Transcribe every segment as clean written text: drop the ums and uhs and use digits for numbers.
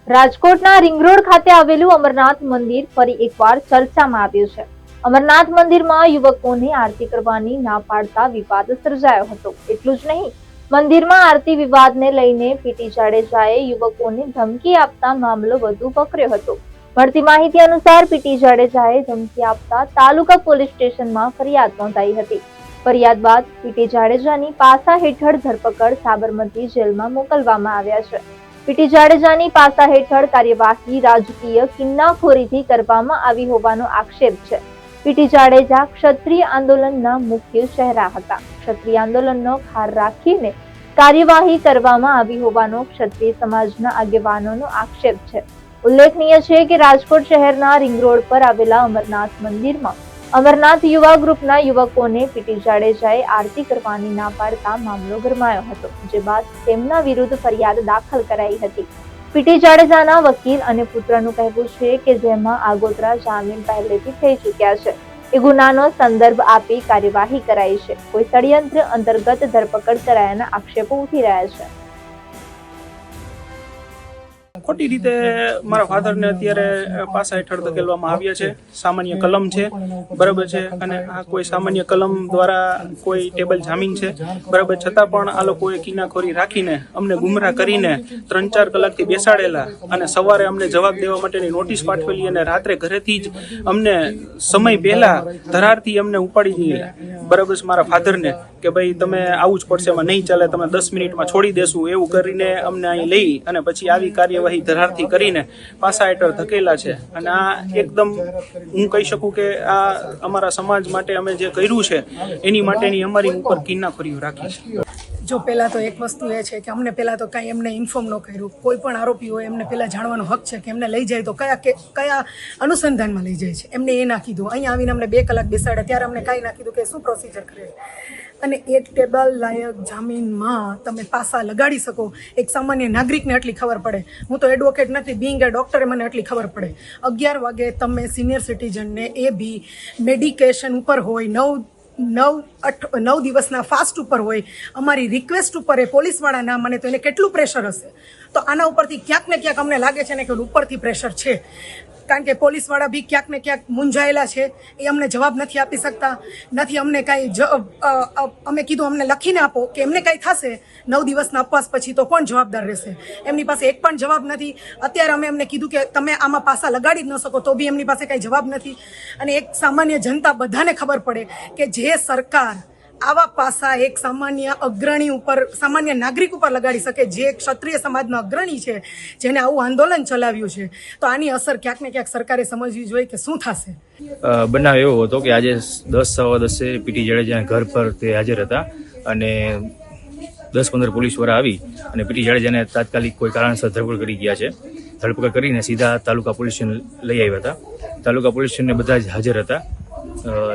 રાજકોટના ring road ખાતે આવેલું અમરનાથ મંદિર ફરી એકવાર ચર્ચામાં આવ્યું છે। અમરનાથ મંદિરમાં યુવકોને આરતી કરવાની ના પાડતા વિવાદ સર્જાયો હતો। એટલું જ નહીં, મંદિરમાં આરતી વિવાદને લઈને પીટી જાડેજાએ યુવકોને ધમકી આપતા મામલો વધુ વકર્યો હતો। મળતી માહિતી અનુસાર પીટી જાડેજાએ ધમકી આપતા તાલુકા પોલીસ સ્ટેશનમાં ફરિયાદ નોંધાઈ હતી। ફરિયાદ બાદ પીટી જાડેજાની પાસા હેઠળ ધરપકડ સાબરમતી જેલમાં મોકલવામાં આવ્યા છે। પીટી જાડેજાની પાસા હેઠળ કાર્યવાહી રાજકીય કિન્નાખોરીથી કરવામાં આવી હોવાનો આક્ષેપ છે। પીટી જાડેજા ક્ષત્રિય આંદોલનના મુખ્ય ચહેરા હતા। ક્ષત્રિય આંદોલનનો ખાર રાખીને કાર્યવાહી કરવામાં આવી હોવાનો ક્ષત્રિય સમાજના આગેવાનોનો આક્ષેપ છે। ઉલ્લેખનીય છે કે રાજકોટ શહેરના રિંગ રોડ પર આવેલા અમરનાથ મંદિરમાં અમરનાથ યુવા ગ્રુપના યુવકોને પીટી જાડેજાએ આરતી કરવાની ના પાડતા મામલો ગરમાયો હતો, જે બાદ તેમના વિરુદ્ધ ફરિયાદ દાખલ કરાઈ હતી। પીટી જાડેજાના વકીલ અને પુત્રનું કહેવું છે કે જેમાં આગોતરા જામીન પહેલેથી થઈ ચૂક્યા છે, એ ગુનાનો સંદર્ભ આપી કાર્યવાહી કરાઈ છે। કોઈ ષડયંત્ર અંતર્ગત ધરપકડ કરાયાના આક્ષેપો ઉઠી રહ્યા છે। ખોટી રીતે મારા ફાધરને અત્યારે પાસા હેઠળ ધકેલવામાં આવ્યા છે। સામાન્ય કલમ છે, બરાબર છે, અને આ કોઈ સામાન્ય કલમ દ્વારા કોઈ ટેબલ જામીન છે, બરાબર, છતાં પણ આ લોકોએ કિનાખોરી રાખીને અમને ગુમરાહ કરીને 3-4 કલાકથી બેસાડેલા અને સવારે અમને જવાબ દેવા માટેની નોટિસ પાઠવેલી અને રાત્રે ઘરેથી જ અમને સમય પહેલા ધરારથી અમને ઉપાડી દીધેલા, બરાબર છે, મારા ફાધરને કે ભાઈ તમે આવું જ પડશે, એમાં નહીં ચાલે, તમે 10 મિનિટમાં છોડી દેશું, એવું કરીને અમને અહીં લઈ અને પછી આવી કાર્યવાહી ધરારથી કરીને પાસા હેઠળ ધકેલા છે। અને આ એકદમ હું કહી શકું કે આ અમારા સમાજ માટે અમે જે કર્યું છે એની માટેની અમારી ઉપર કિન્નાખોરીઓ રાખી છે। જો પહેલાં તો એક વસ્તુ એ છે કે અમને પહેલાં તો કાંઈ એમને ઇન્ફોર્મ ન કર્યું। કોઈ પણ આરોપી હોય એમને પહેલાં જાણવાનો હક છે કે એમને લઈ જાય તો કયા અનુસંધાનમાં લઈ જાય છે, એમને એ ના કીધું। અહીંયા આવીને અમને 2 કલાક બેસાડ્યા, ત્યારે અમને કાંઈ ના કીધું કે શું પ્રોસિજર કરે અને એક ટેબલ લાયક જામીનમાં તમે પાસા લગાડી શકો, એક સામાન્ય નાગરિકને એટલી ખબર પડે। હું તો એડવોકેટ નથી, બિંગ એ ડૉક્ટરે મને એટલી ખબર પડે। 11 વાગે તમે સિનિયર સિટીઝનને એ બી મેડિકેશન ઉપર હોય, 9 દિવસના ફાસ્ટ ઉપર હોય, અમારી રિક્વેસ્ટ ઉપર એ પોલીસવાળા ના માને તો એને કેટલું પ્રેશર હશે। તો આના ઉપરથી ક્યાંક ને ક્યાંક અમને લાગે છે ને કે ઉપરથી પ્રેશર છે, કારણ કે પોલીસવાળા બી ક્યાંક ને ક્યાંક મૂંઝાયેલા છે, એ અમને જવાબ નથી આપી શકતા, નથી અમને કાંઈ અમે કીધું અમને લખીને આપો કે એમને કાંઈ થશે 9 દિવસના ઉપવાસ પછી તો કોણ જવાબદાર રહેશે, એમની પાસે એક પણ જવાબ નથી। અત્યારે અમે એમને કીધું કે તમે આમાં પાસા લગાડી જ ન શકો તો બી એમની પાસે કાંઈ જવાબ નથી। અને એક સામાન્ય જનતા બધાને ખબર પડે કે જે સરકાર આવા પાસા એક સામાન્ય અગ્રણી ઉપર, સામાન્ય નાગરિક ઉપર લગાડી શકે, જે ક્ષત્રિય સમાજનો અગ્રણી છે, જેને આવું આંદોલન ચલાવ્યું છે, તો આની અસર ક્યાંક ને ક્યાંક સરકારે સમજવી જોઈએ કે શું થશે। બનાવ એવો હતો કે આજે 10:15 પીટી જાડેજાના ઘર પર તે હાજર હતા અને 10-15 પોલીસવાળા આવી અને પીટી જાડેજાને તાત્કાલિક કોઈ કારણસર ધરપકડ કરી ગયા છે। ધરપકડ કરીને સીધા તાલુકા પોલીસ સ્ટેશન લઈ આવ્યા હતા। તાલુકા પોલીસ સ્ટેશને બધા જ હાજર હતા,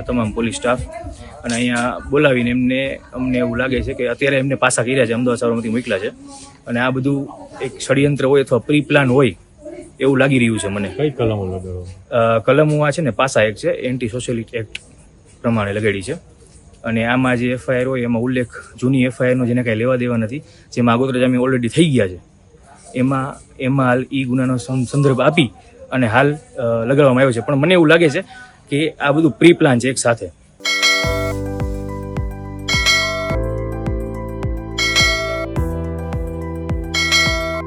તમામ પોલીસ સ્ટાફ, અને અહીંયા બોલાવીને અમને એવું લાગે છે કે અત્યારે એમને પાસા કર્યા છે, અમદાવાદ સાબરમતી મોકલ્યા છે, અને આ બધું એક ષડયંત્ર હોય અથવા પ્રી પ્લાન હોય એવું લાગી રહ્યું છે મને। કઈ કલમો લગાડો? કલમો આ છે ને પાસા એક છે, એન્ટી સોશિયલિટી એક્ટ પ્રમાણે લગાડી છે, અને આમાં જે એફઆઈઆર હોય એમાં ઉલ્લેખ જૂની એફઆઈઆરનો જેને કાંઈ લેવા દેવા નથી, જેમાં આગોતરા જામીન ઓલરેડી થઈ ગયા છે, એમાં હાલ એ ગુનાનો સંદર્ભ આપી અને હાલ લગાડવામાં આવ્યો છે। પણ મને એવું લાગે છે કે આ બધું પ્રી પ્લાન છે એક સાથે।